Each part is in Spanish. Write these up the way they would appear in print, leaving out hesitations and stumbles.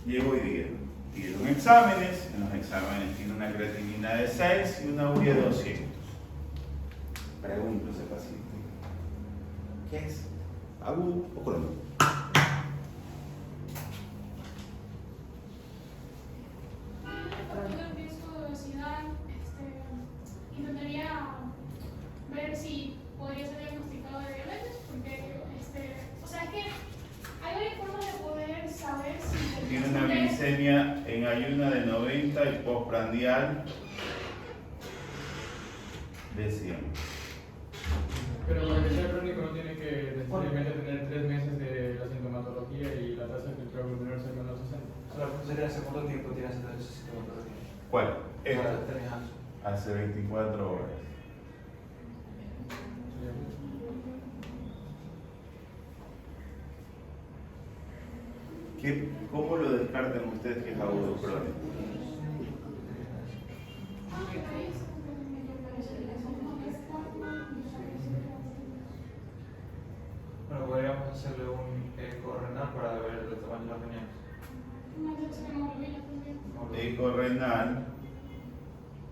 Llevo hoy día. Dieron exámenes, en los exámenes tiene una creatinina de 6 y una urea de 200. Pregunto a ese paciente, ¿qué es? ¿Agudo o crónico? Intentaría ver si podría ser diagnosticado de diabetes, porque, o sea, es que hay varias formas de poder saber si el Tiene una paciente- glicemia en ayuna de 90 y postprandial de 100. Pero para que sea crónico no tiene que necesariamente tener 3 meses de la sintomatología y la tasa de filtrado glomerular ser menos 60. Solo sería hace cuánto tiempo tienes esa sintomatología. ¿Cuál? Esta. Para terminar. Hace 24 horas. ¿Cómo lo descartan ustedes que es agudo crónico? Bueno, podríamos hacerle un eco renal para ver el tamaño de los riñones. Eco renal,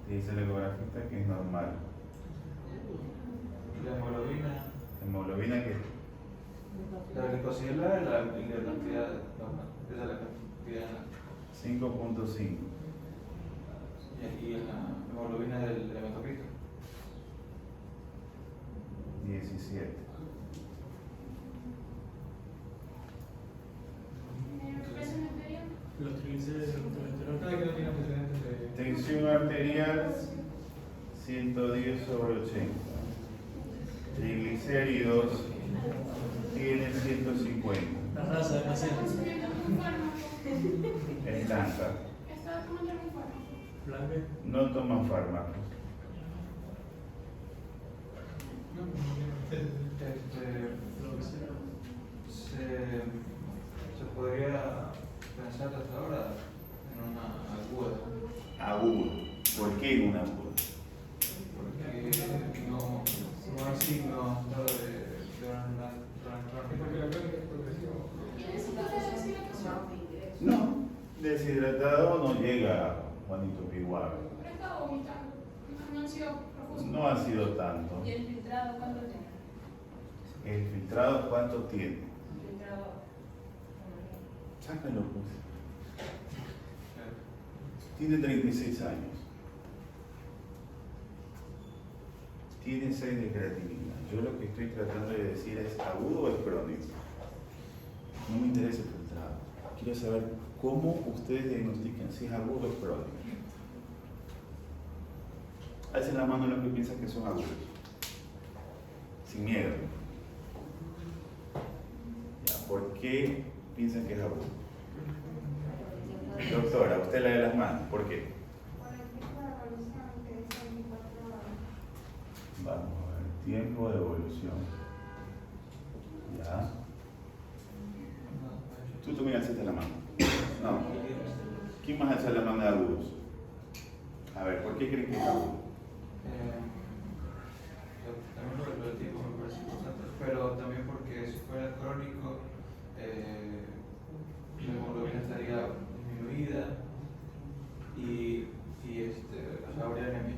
te dice el ecografista que es normal. La hemoglobina, ¿Hemoglobina qué? la glicosila y la cantidad normal. Esa es la cantidad. 5.5. Y la hemoglobina del hematocrito. 17. Los triglicéridos, el colesterol, cada que no tiene antecedentes de... Tensión arterial 110 sobre 80. Triglicéridos tiene 150. La raza de paciente. Es blanca. Está tomando algún fármaco. Blanca. No toma fármacos. Lo que sea. Se podría pensar hasta ahora en una aguda, Agudo. ¿Por qué en una aguda? porque no hay signos de una Porque la crónica es progresiva. No. Deshidratado no llega, Juanito Piguave. Pero he estado vomitando. No han sido profusos. No ha sido tanto. ¿Y el filtrado cuánto tiene? ¿El filtrado cuánto tiene? El filtrado. Sácalo, pues. Tiene 36 años. Tiene 6 de creatinina. Yo lo que estoy tratando de decir es agudo o es crónico. No me interesa el filtrado. Quiero saber cómo ustedes diagnostican si es agudo o es crónico. Alcen la mano los que piensan que son agudos. Sin miedo. Ya, ¿por qué piensan que es agudo? Doctora, usted lee las manos. ¿Por qué? Por el tiempo de evolución que es 24 horas. Vamos a ver. Tiempo de evolución. Ya. Tú también alzaste la mano. No. ¿Quién más alza la mano de agudos? A ver, ¿por qué creen que es agudo? También por el tiempo me parece importante, pero también porque si fuera crónico, la hemoglobina estaría disminuida y o sea, habría anemia.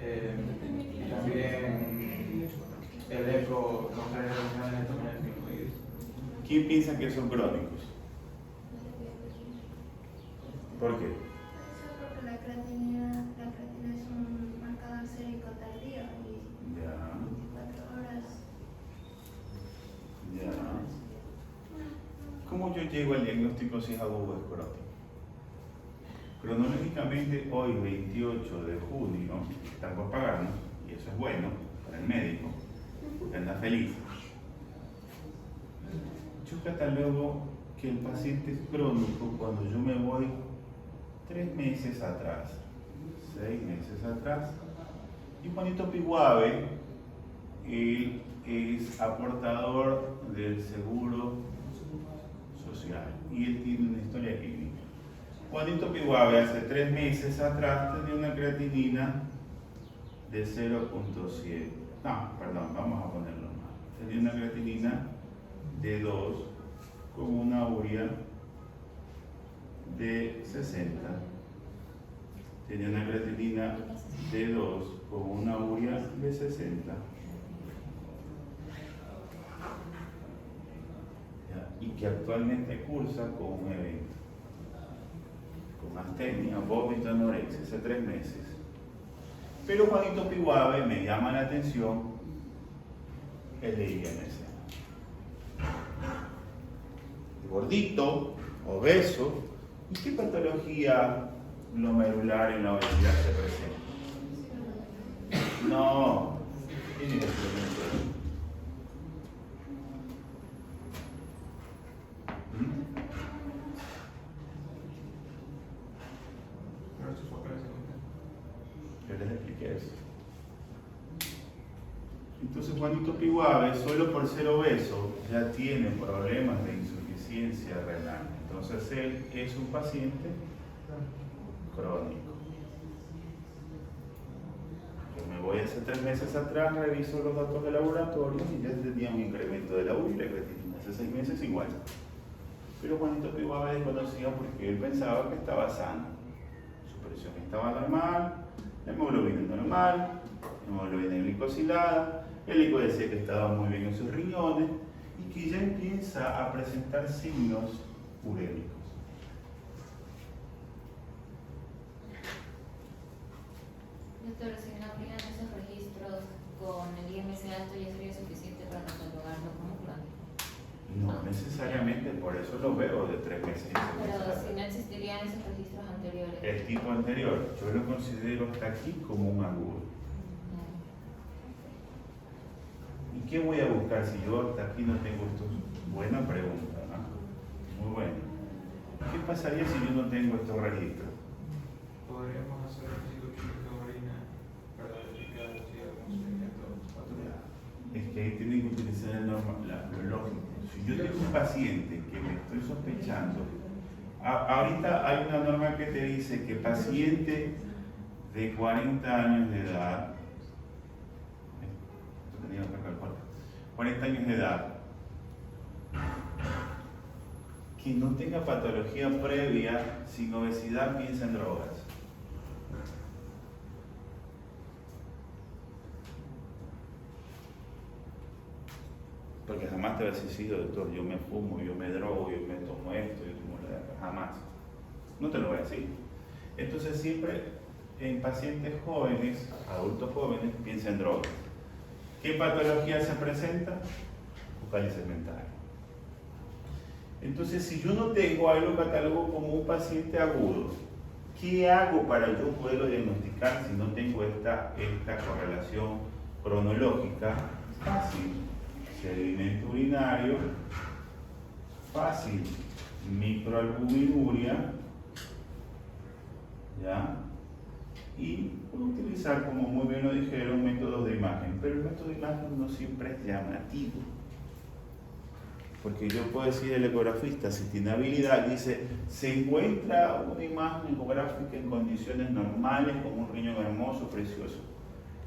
Y también el eco mostraría los riñones también disminuidos. ¿Quién piensa que son crónicos? ¿Por qué? Eso porque la creatina es un marcador sérico tardío y Ya, 24 horas. ya. ¿Cómo yo llego al diagnóstico si es agudo o es crónico? Cronológicamente, hoy, 28 de junio, están por pagarnos, y eso es bueno para el médico, porque anda feliz. Yo catalogo que el paciente es crónico cuando yo me voy 3 meses atrás, 6 meses atrás. Y Juanito Piguave, él es aportador del seguro social y él tiene una historia clínica. Juanito Piguave hace 3 meses atrás tenía una creatinina de 0.7. No, perdón, vamos a ponerlo mal. Tenía una creatinina de 2 con una urea de 60. Tenía una creatinina de 2 con una urea de 60. ¿Ya? Y que actualmente cursa con un evento, con astenia, vómito, anorexia, hace 3 meses. Pero Juanito Piguave me llama la atención el de IMC. Gordito, obeso, ¿y qué patología glomerular en la obesidad se presenta? No, tiene que ser Pero esto es operación. yo les expliqué eso. Entonces Juanito Piguave, solo por ser obeso, ya tiene problemas de insuficiencia renal. Entonces él es un paciente crónico. Yo me voy hace 3 meses atrás, reviso los datos de laboratorio y ya tenía un incremento de la urea y la creatinina. Hace 6 meses igual. Pero Juanito Piguave desconocía porque él pensaba que estaba sano. Su presión estaba normal, la hemoglobina normal, la hemoglobina glicosilada, el eco decía que estaba muy bien en sus riñones y que ya empieza a presentar signos urémicos. Doctor, si no aplican esos registros con el IMC alto ya sería suficiente para catalogarlo como crónico. No necesariamente, por eso lo veo de 3 meses. Pero si no existirían esos registros anteriores. El tipo anterior, yo lo considero hasta aquí como un agudo. ¿Y qué voy a buscar si yo hasta aquí no tengo estos? Buena pregunta, ¿no? Muy buena. ¿Qué pasaría si yo no tengo estos registros? Podríamos hacer residuos químicos de orina para verificar si hay algún seguimiento patológico. Es que ahí tienen que utilizar lo lógico. Si yo tengo un paciente que me estoy sospechando, ahorita hay una norma que te dice que paciente de 40 años de edad, 40 años de edad, que no tenga patología previa, sin obesidad, piensa en drogas. Porque jamás te va a decir, sí, doctor, yo me fumo, yo me drogo, yo me tomo esto, yo tomo lo de acá, jamás. No te lo voy a decir. Entonces siempre en pacientes jóvenes, adultos jóvenes, piensa en drogas. ¿Qué patología se presenta? Vocálisis mentales. Entonces, si yo no tengo, ahí lo catalogo como un paciente agudo. ¿Qué hago para yo poderlo diagnosticar si no tengo esta correlación cronológica? Fácil. Sedimento urinario, fácil. Microalbuminuria, ¿ya? Y puedo utilizar, como muy bien lo dijeron, métodos de imagen, pero el método de imagen no siempre es llamativo. Porque yo puedo decir al ecografista, si tiene habilidad, dice, se encuentra una imagen ecográfica en condiciones normales, con un riñón hermoso, precioso.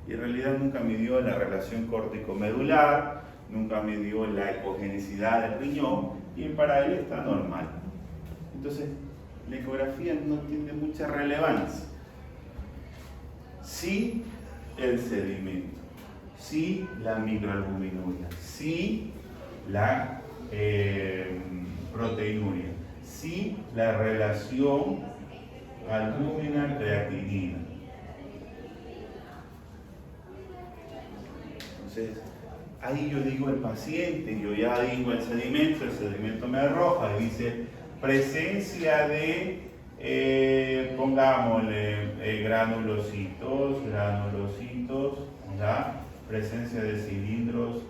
Y en realidad nunca midió la relación córtico-medular, nunca midió la ecogenicidad del riñón, y para él está normal. Entonces, la ecografía no tiene mucha relevancia. Sí el sedimento, sí la microalbuminuria, sí la proteinuria, sí la relación albúmina-creatinina. Entonces, ahí yo digo el paciente, yo ya digo el sedimento me arroja y dice presencia de pongámosle granulocitos, ¿ya? Presencia de cilindros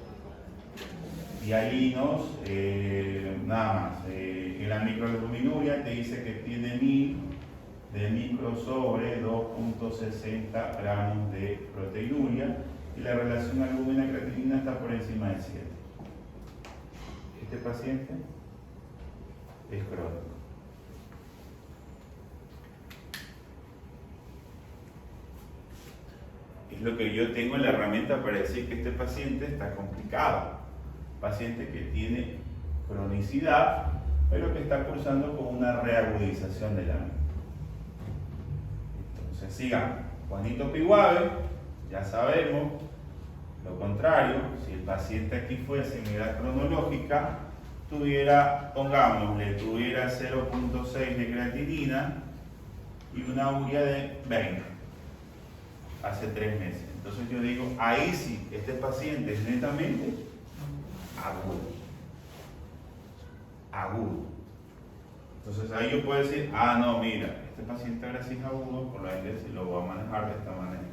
hialinos, nada más. En la microalbuminuria te dice que tiene 1000 de micro sobre 2.60 gramos de proteinuria y la relación albúmina-creatinina está por encima de 7. Este paciente es crónico. Es lo que yo tengo en la herramienta para decir que este paciente está complicado. Paciente que tiene cronicidad, pero que está cursando con una reagudización de la misma. Entonces sigamos. Juanito Piguave, ya sabemos. Lo contrario, si el paciente aquí fuese en edad cronológica, tuviera 0.6 de creatinina y una urea de 20 hace 3 meses. Entonces yo digo, ahí sí, este paciente es netamente agudo. Agudo. Entonces ahí yo puedo decir, no, mira, este paciente ahora sí es agudo, por lo tanto lo voy a manejar de esta manera.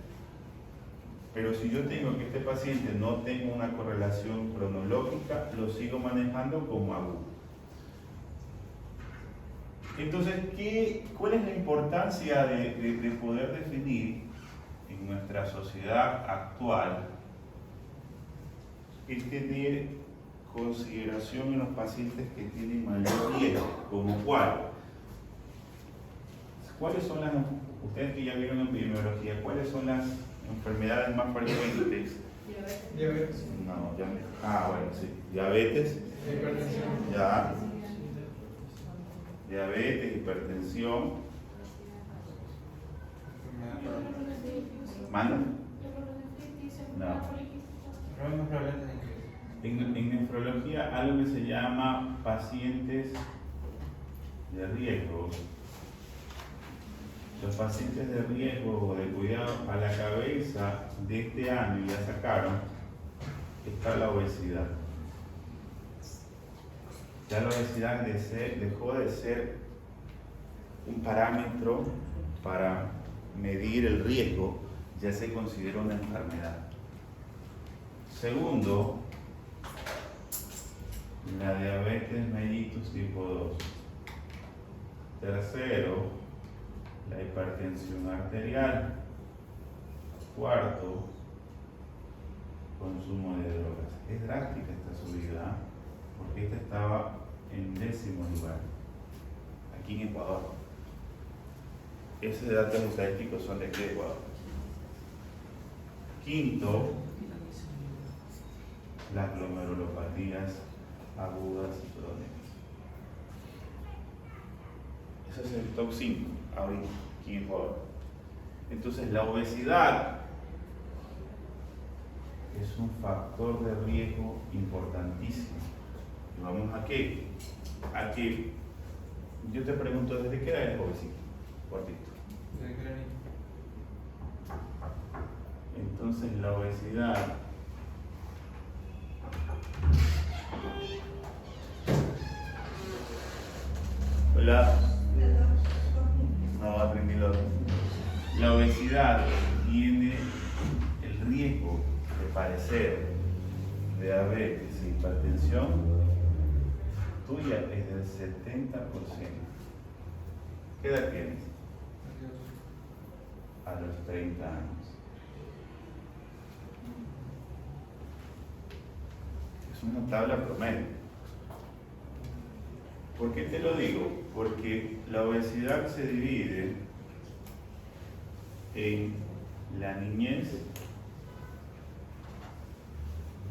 Pero si yo tengo que este paciente no tenga una correlación cronológica, lo sigo manejando como agudo. Entonces, ¿cuál es la importancia de poder definir en nuestra sociedad actual es tener consideración en los pacientes que tienen mayor riesgo? ¿Como cuál? ¿Cuáles son las, ustedes que ya vieron en epidemiología, cuáles son las enfermedades más frecuentes? Diabetes. No, bueno, sí. Diabetes, Hipertensión. ya. Diabetes, hipertensión. ¿Manda? No. Problemas prevalentes en qué? En nefrología, algo que se llama pacientes de riesgo. Los pacientes de riesgo o de cuidado a la cabeza de este año ya sacaron, está la obesidad. Ya la obesidad dejó de ser un parámetro para medir el riesgo, ya se considera una enfermedad. Segundo, la diabetes mellitus tipo 2. Tercero, la hipertensión arterial. Cuarto, consumo de drogas. Es drástica esta subida, porque esta estaba en 10º lugar, aquí en Ecuador. Esos datos estadísticos son de aquí de Ecuador. Quinto, las glomerulopatías agudas y crónicas. Ese es el top 5 ahorita, aquí en Ecuador. Entonces, la obesidad es un factor de riesgo importantísimo. ¿Y vamos a qué? A que yo te pregunto, ¿desde qué edad eres obesito? Cortito. Desde que era niño. Entonces, la obesidad hola. No, aprendí lo otro. La obesidad tiene el riesgo de padecer diabetes e hipertensión tuya es del 70%. ¿Qué edad tienes? A los 30 años. Es una tabla promedio. ¿Por qué te lo digo? Porque la obesidad se divide en la niñez,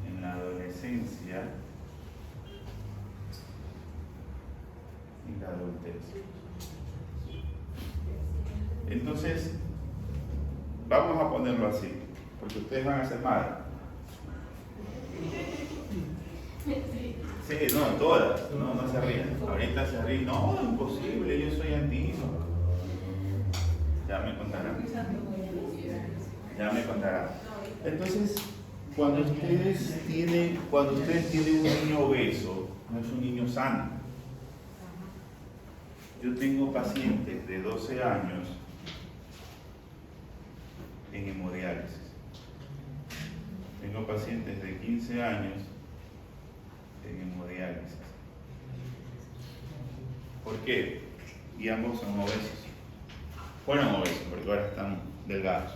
en la adolescencia y la adultez. Entonces, vamos a ponerlo así, porque ustedes van a ser madres. Sí, no, todas, no se ríen. Ahorita se ríen, no, imposible, yo soy antiguo. Ya me contarán. Ya me contarán. Entonces, cuando ustedes tienen un niño obeso, no es un niño sano. Yo tengo pacientes de 12 años en hemodiálisis. Tengo pacientes de 15 años en hemodiálisis. ¿Por qué? Y ambos son obesos. Fueron obesos, porque ahora están delgados.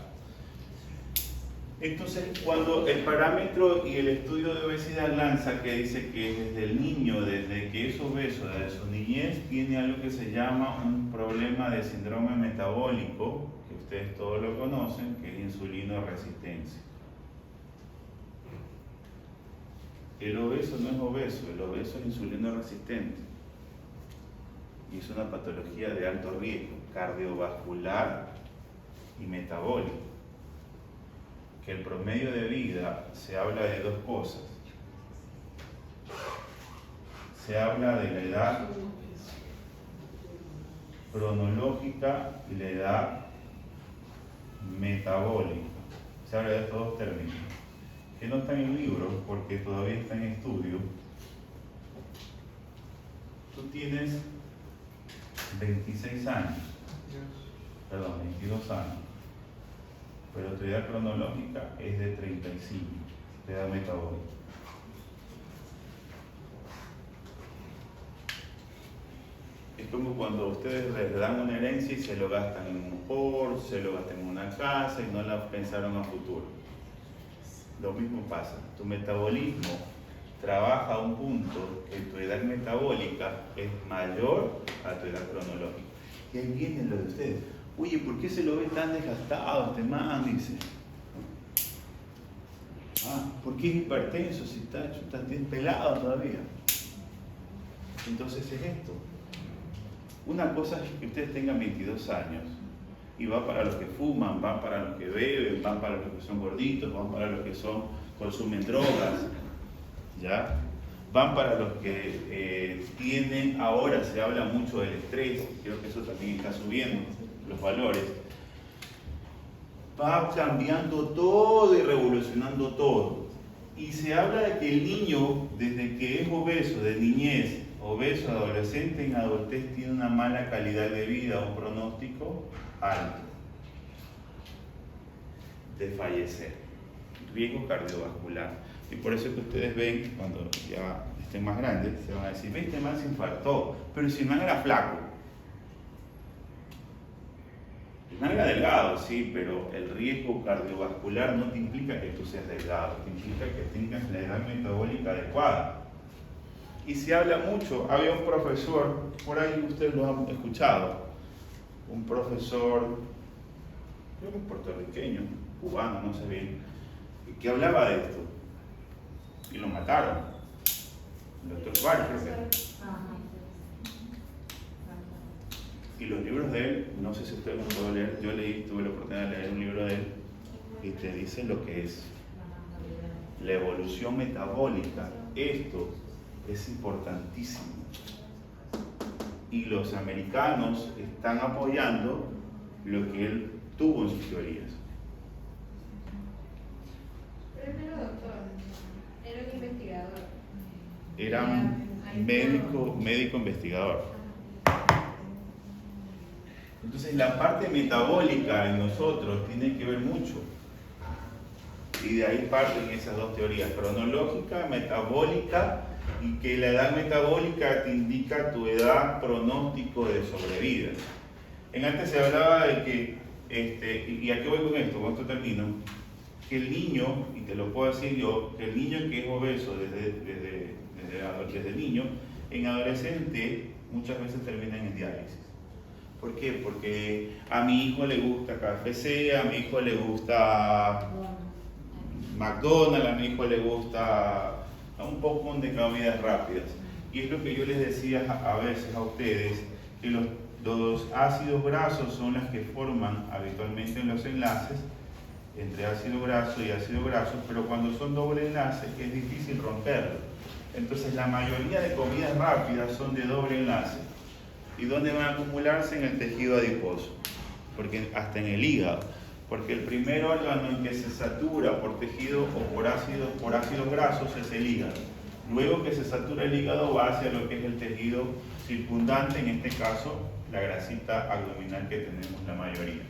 Entonces, cuando el parámetro y el estudio de obesidad lanza que dice que desde el niño, desde que es obeso, desde su niñez, tiene algo que se llama un problema de síndrome metabólico, que ustedes todos lo conocen, que es insulinoresistencia. El obeso no es obeso, el obeso es insulino resistente. y es una patología de alto riesgo, cardiovascular y metabólico. Que el promedio de vida se habla de dos cosas. Se habla de la edad cronológica y la edad metabólica. Se habla de estos dos términos, que no están en libros porque todavía están en estudio. Tú tienes 26 años, perdón, 22 años, pero tu edad cronológica es de 35, tu edad metabólica. Es como cuando ustedes les dan una herencia y se lo gastan en un Porsche, se lo gastan en una casa y no la pensaron a futuro. Lo mismo pasa, tu metabolismo trabaja a un punto que tu edad metabólica es mayor a tu edad cronológica. Y ahí viene lo de ustedes. Oye, ¿por qué se lo ve tan desgastado este man? Dice. ¿Por qué es hipertenso si está pelado todavía? Entonces es esto. Una cosa es que ustedes tengan 22 años y va para los que fuman, van para los que beben, van para los que son gorditos, van para los que consumen drogas, ¿ya? Van para los que tienen, ahora se habla mucho del estrés, creo que eso también está subiendo los valores. Va cambiando todo y revolucionando todo. Y se habla de que el niño, desde que es obeso, de niñez, obeso, adolescente, en adultez, tiene una mala calidad de vida, un pronóstico alto de fallecer, riesgo cardiovascular. Y por eso que ustedes ven, cuando ya estén más grandes, se van a decir, este man se infartó, pero si el man era flaco. El man era delgado, sí, pero el riesgo cardiovascular no te implica que tú seas delgado, te implica que tengas la edad metabólica adecuada. Y se habla mucho, había un profesor, por ahí ustedes lo han escuchado, un profesor, creo que puertorriqueño, cubano, no sé bien, que hablaba de esto. Y lo mataron. El doctor Suárez, creo que. Y los libros de él, no sé si ustedes los pueden leer, yo tuve la oportunidad de leer un libro de él y te dice lo que es la evolución metabólica. Esto es importantísimo. Y los americanos están apoyando lo que él tuvo en sus teorías. Pero él no era doctor, era un investigador. Era un médico investigador. Entonces la parte metabólica en nosotros tiene que ver mucho. Y de ahí parten esas dos teorías, cronológica, metabólica, y que la edad metabólica te indica tu edad pronóstico de sobrevida. En antes se hablaba de que, y a qué voy con esto termino, que el niño, y te lo puedo decir yo, que el niño que es obeso desde niño, en adolescente muchas veces termina en diálisis. ¿Por qué? Porque a mi hijo le gusta KFC, a mi hijo le gusta McDonald's, a mi hijo le gusta un poco de comidas rápidas. Y es lo que yo les decía a veces a ustedes, que los ácidos grasos son las que forman habitualmente los enlaces entre ácido graso y ácido graso, pero cuando son doble enlace es difícil romperlo. Entonces la mayoría de comidas rápidas son de doble enlace. ¿Y dónde van a acumularse? En el tejido adiposo, porque hasta en el hígado, porque el primer órgano en que se satura por tejido o por ácidos grasos es el hígado. Luego que se satura el hígado va hacia lo que es el tejido circundante, en este caso la grasita abdominal que tenemos la mayoría.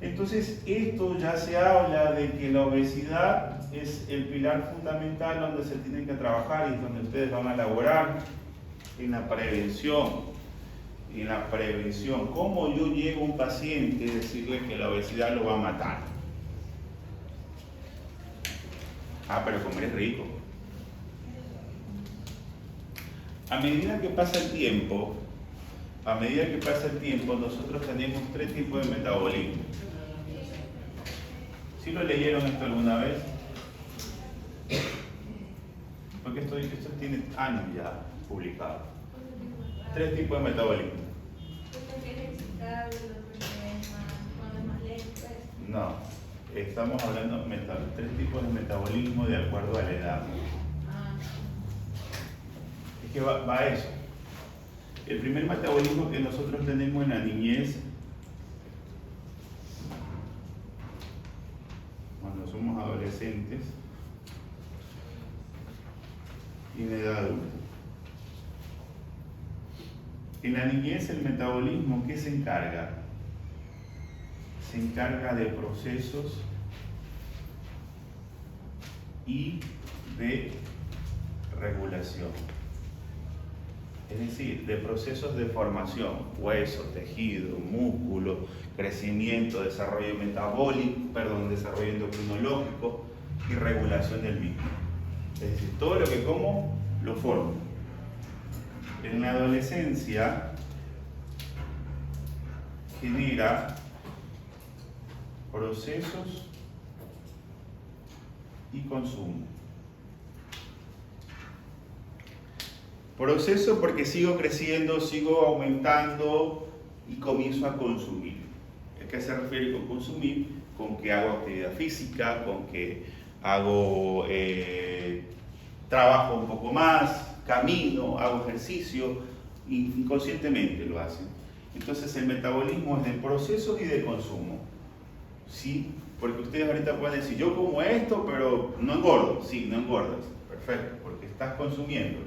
Entonces esto ya se habla de que la obesidad es el pilar fundamental donde se tiene que trabajar y es donde ustedes van a elaborar en la prevención. En la prevención, ¿cómo yo llego a un paciente y decirle que la obesidad lo va a matar? Pero comer es rico. A medida que pasa el tiempo, nosotros tenemos tres tipos de metabolismo. ¿Sí lo leyeron esto alguna vez? Porque esto tiene años ya publicado. tres tipos de metabolismo. Uno que es excitable, el otro que es más, cuando es más lento. No, estamos hablando de tres tipos de metabolismo de acuerdo a la edad. Es que va a eso. El primer metabolismo que nosotros tenemos en la niñez, cuando somos adolescentes y en edad adulta. En la niñez el metabolismo, ¿qué se encarga? Se encarga de procesos y de regulación. Es decir, de procesos de formación, hueso, tejido, músculo, crecimiento, desarrollo metabólico, desarrollo endocrinológico y regulación del mismo. Es decir, todo lo que como lo formo. En la adolescencia genera procesos y consumo. Proceso porque sigo creciendo, sigo aumentando y comienzo a consumir. ¿A qué se refiere con consumir? Con que hago actividad física, con que hago trabajo un poco más, camino, hago ejercicio, inconscientemente lo hacen. Entonces el metabolismo es de procesos y de consumo. ¿Sí? Porque ustedes ahorita pueden decir, yo como esto, pero no engordo. Sí, no engordas. Perfecto, porque estás consumiendo.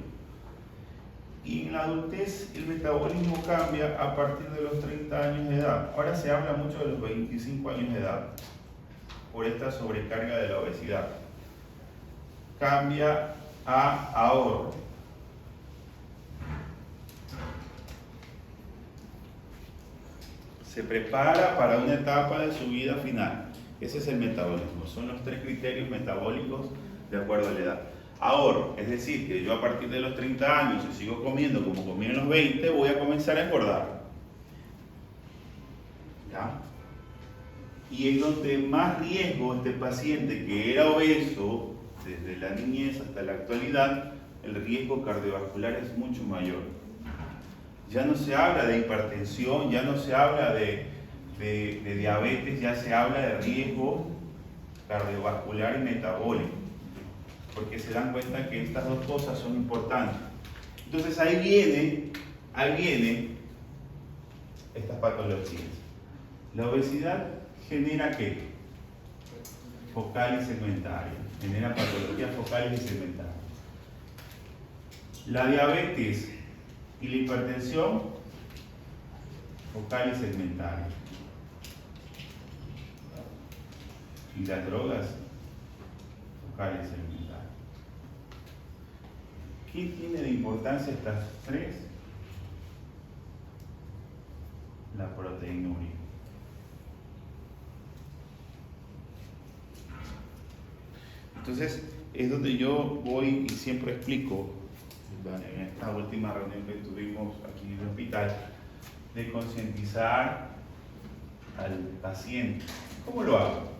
Y en la adultez el metabolismo cambia a partir de los 30 años de edad. Ahora se habla mucho de los 25 años de edad por esta sobrecarga de la obesidad. Cambia a ahorro. Se prepara para una etapa de su vida final. Ese es el metabolismo. Son los tres criterios metabólicos de acuerdo a la edad. Ahorro, es decir, que yo a partir de los 30 años, si sigo comiendo como comí en los 20, voy a comenzar a engordar. ¿Ya? Y es donde más riesgo este paciente que era obeso desde la niñez hasta la actualidad, el riesgo cardiovascular es mucho mayor. Ya no se habla de hipertensión, ya no se habla de diabetes, ya se habla de riesgo cardiovascular y metabólico, porque se dan cuenta que estas dos cosas son importantes. Entonces ahí viene estas patologías. La obesidad genera ¿qué? Focal y segmentaria, genera patologías focales y segmentarias. La diabetes y la hipertensión, focal y segmentaria. Y las drogas, focal y segmentaria. ¿Qué tiene de importancia estas tres? La proteinuria. Entonces, es donde yo voy y siempre explico, en esta última reunión que tuvimos aquí en el hospital, de concientizar al paciente. ¿Cómo lo hago?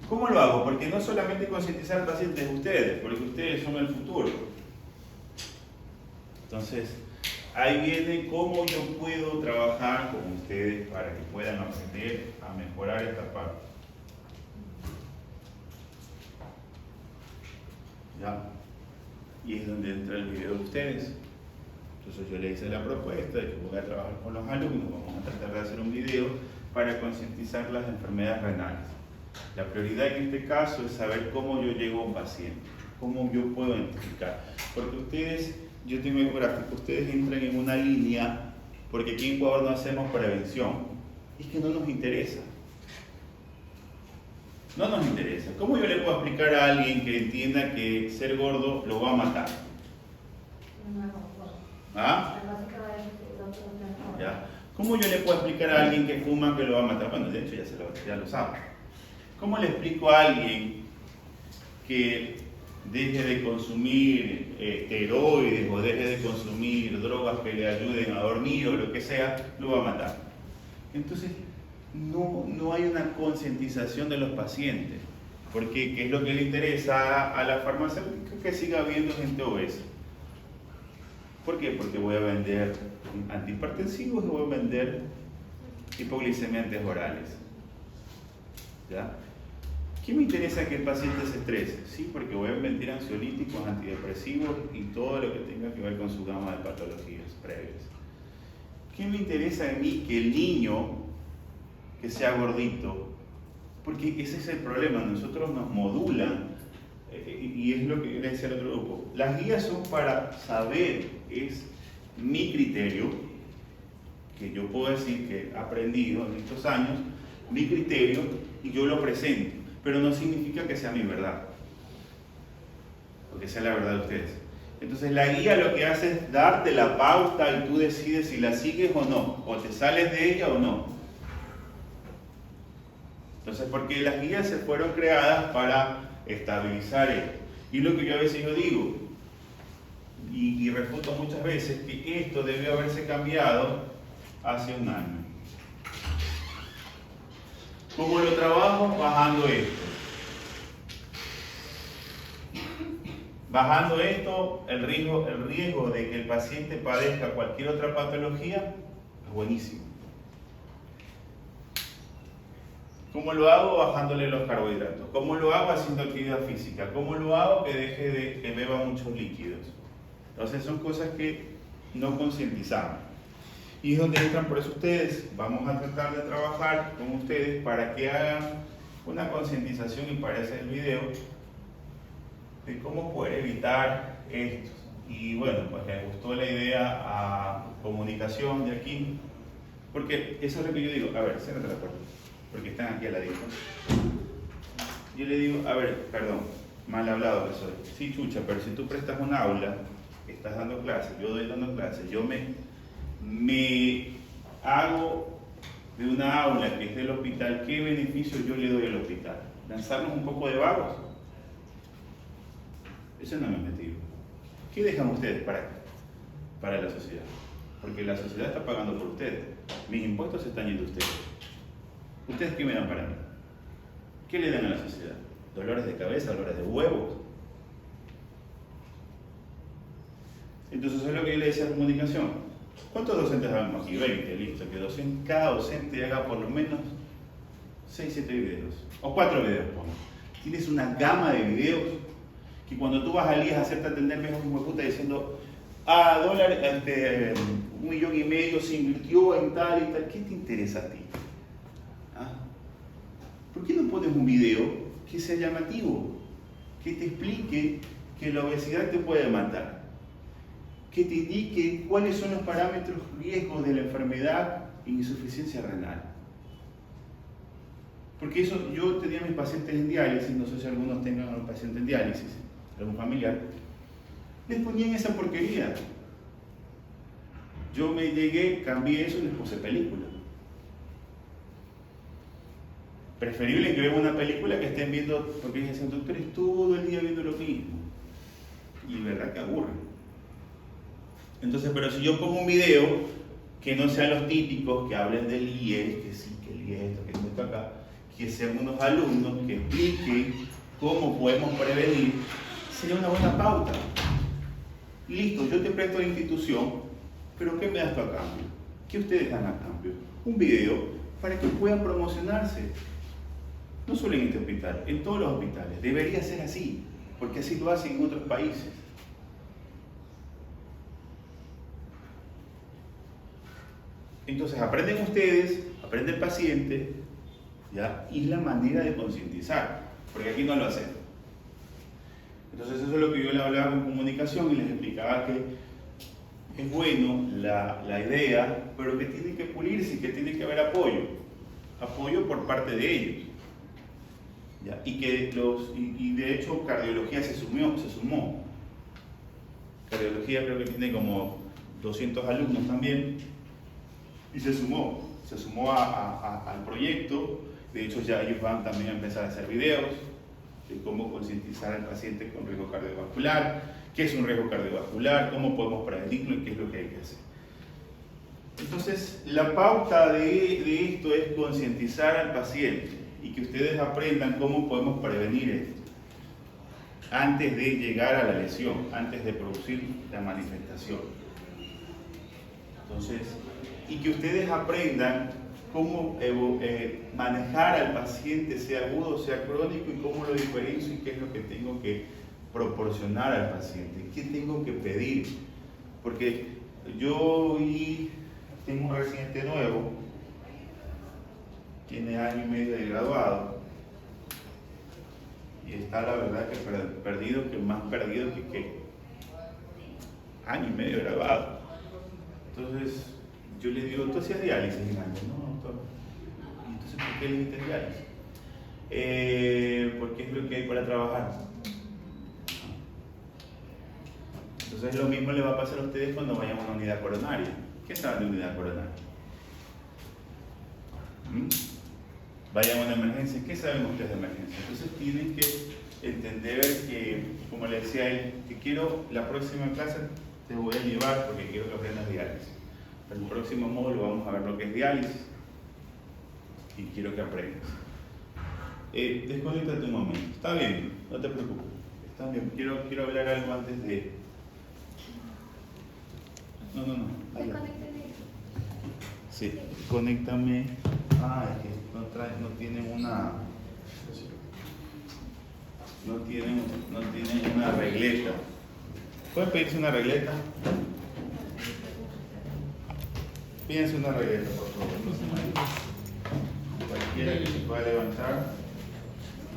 ¿Cómo lo hago? Porque no solamente concientizar al paciente es ustedes, porque ustedes son el futuro. Entonces, ahí viene cómo yo puedo trabajar con ustedes para que puedan aprender a mejorar esta parte. ¿Ya? Y es donde entra el video de ustedes. Entonces yo le hice la propuesta de que voy a trabajar con los alumnos, vamos a tratar de hacer un video para concientizar las enfermedades renales. La prioridad en este caso es saber cómo yo llego a un paciente, cómo yo puedo identificar. Porque ustedes, yo tengo el gráfico, ustedes entran en una línea, porque aquí en Ecuador no hacemos prevención, y es que no nos interesa. No nos interesa. ¿Cómo yo le puedo explicar a alguien que entienda que ser gordo lo va a matar? ¿Ah? ¿Ya? ¿Cómo yo le puedo explicar a alguien que fuma que lo va a matar? Bueno, de hecho ya lo sabe. ¿Cómo le explico a alguien que deje de consumir esteroides o deje de consumir drogas que le ayuden a dormir o lo que sea, lo va a matar? Entonces, no hay una concientización de los pacientes, porque ¿qué es lo que le interesa a la farmacéutica? Que siga habiendo gente obesa. ¿Por qué? Porque voy a vender antihipertensivos y voy a vender hipoglicemiantes orales. ¿Ya? ¿Qué me interesa que el paciente se estrese? Sí, porque voy a vender ansiolíticos, antidepresivos y todo lo que tenga que ver con su gama de patologías previas. ¿Qué me interesa a mí que el niño que sea gordito? Porque ese es el problema, nosotros nos modulan, y es lo que le decía al otro grupo. Las guías son para saber, es mi criterio, que yo puedo decir que he aprendido en estos años, mi criterio, y yo lo presento, pero no significa que sea mi verdad, o que sea la verdad de ustedes. Entonces la guía lo que hace es darte la pauta y tú decides si la sigues o no, o te sales de ella o no. Entonces, porque las guías se fueron creadas para estabilizar esto. Y lo que yo a veces yo digo, y refuto muchas veces, que esto debió haberse cambiado hace un año. ¿Cómo lo trabajo? Bajando esto. Bajando esto, el riesgo de que el paciente padezca cualquier otra patología es buenísimo. ¿Cómo lo hago? Bajándole los carbohidratos. ¿Cómo lo hago? Haciendo actividad física. ¿Cómo lo hago? Que deje de que beba muchos líquidos. Entonces son cosas que no concientizamos. Y es donde entran por eso ustedes. Vamos a tratar de trabajar con ustedes para que hagan una concientización, y para hacer el video, de cómo poder evitar esto. Y bueno, pues les gustó la idea a comunicación de aquí, porque eso es lo que yo digo. A ver, cérrate la puerta, porque están aquí a la dieta. Yo le digo, a ver, perdón, mal hablado que soy. Sí, chucha, pero si tú prestas un aula, estás dando clases, yo doy dando clases, yo me hago de una aula que es del hospital, ¿qué beneficio yo le doy al hospital? ¿Lanzarnos un poco de vagos? Eso no es mi objetivo. ¿Qué dejan ustedes para la sociedad? Porque la sociedad está pagando por ustedes. Mis impuestos se están yendo a ustedes. ¿Ustedes qué me dan para mí? ¿Qué le dan a la sociedad? ¿Dolores de cabeza? ¿Dolores de huevos? Entonces eso es lo que yo le decía a comunicación. ¿Cuántos docentes habemos aquí? 20, listo. Que cada docente haga por lo menos 6, 7 videos. O 4 videos, pongo. Tienes una gama de videos que cuando tú vas al IES a hacerte atender, ves a un hueputa diciendo, dólar, $1,5 millones se invirtió en tal y tal. ¿Qué te interesa a ti? ¿Por qué no pones un video que sea llamativo? Que te explique que la obesidad te puede matar. Que te indique cuáles son los parámetros riesgos de la enfermedad e insuficiencia renal. Porque eso, yo tenía mis pacientes en diálisis, no sé si algunos tengan a un paciente en diálisis, algún familiar, les ponían esa porquería. Yo me llegué, cambié eso y les puse película. Preferible que vean una película que estén viendo, porque dicen, doctores, todo el día viendo lo mismo. Y verdad que aburre. Entonces, pero si yo pongo un video que no sean los típicos, que hablen del IES, que sí, que el IES, esto, que esto acá, que sean unos alumnos que expliquen cómo podemos prevenir, sería una buena pauta. Y listo, yo te presto la institución, pero ¿qué me das tú a cambio? ¿Qué ustedes dan a cambio? Un video para que puedan promocionarse. No solo en este hospital, en todos los hospitales. Debería ser así, porque así lo hacen en otros países. Entonces aprenden ustedes, aprende el paciente, ¿ya? Y la manera de concientizar, porque aquí no lo hacemos. Entonces eso es lo que yo le hablaba en comunicación y les explicaba que es bueno la idea, pero que tiene que pulirse y que tiene que haber apoyo por parte de ellos. ¿Ya? Y que de hecho cardiología se sumó. Cardiología creo que tiene como 200 alumnos también y se sumó al proyecto. De hecho ya ellos van también a empezar a hacer videos de cómo concientizar al paciente con riesgo cardiovascular, qué es un riesgo cardiovascular, cómo podemos prevenirlo y qué es lo que hay que hacer. Entonces, la pauta de esto es concientizar al paciente y que ustedes aprendan cómo podemos prevenir esto antes de llegar a la lesión, antes de producir la manifestación. Entonces, y que ustedes aprendan cómo manejar al paciente, sea agudo o sea crónico, y cómo lo diferencio y qué es lo que tengo que proporcionar al paciente, qué tengo que pedir. Porque yo tengo un residente nuevo, tiene año y medio de graduado, y está la verdad que perdido, que más perdido que año y medio de graduado. Entonces yo le digo, ¿tú hacías diálisis? Y me dice, no, doctor. ¿Y entonces por qué le hiciste diálisis? Porque es lo que hay para trabajar. Entonces lo mismo le va a pasar a ustedes cuando vayan a una unidad coronaria. ¿Qué saben de unidad coronaria? Vayan a una emergencia, ¿qué saben ustedes de emergencia? Entonces tienen que entender que, como le decía él, que quiero la próxima clase te voy a llevar porque quiero que aprendas diálisis. En el próximo módulo vamos a ver lo que es diálisis y quiero que aprendas. Desconéctate un momento. Está bien, no te preocupes. Está bien, quiero hablar algo antes de... No. Desconéctame. Sí, conéctame. Es que no tienen una... No tienen una regleta. ¿Puede pedirse una regleta? Pídense una regleta, por favor. Cualquiera que se pueda levantar.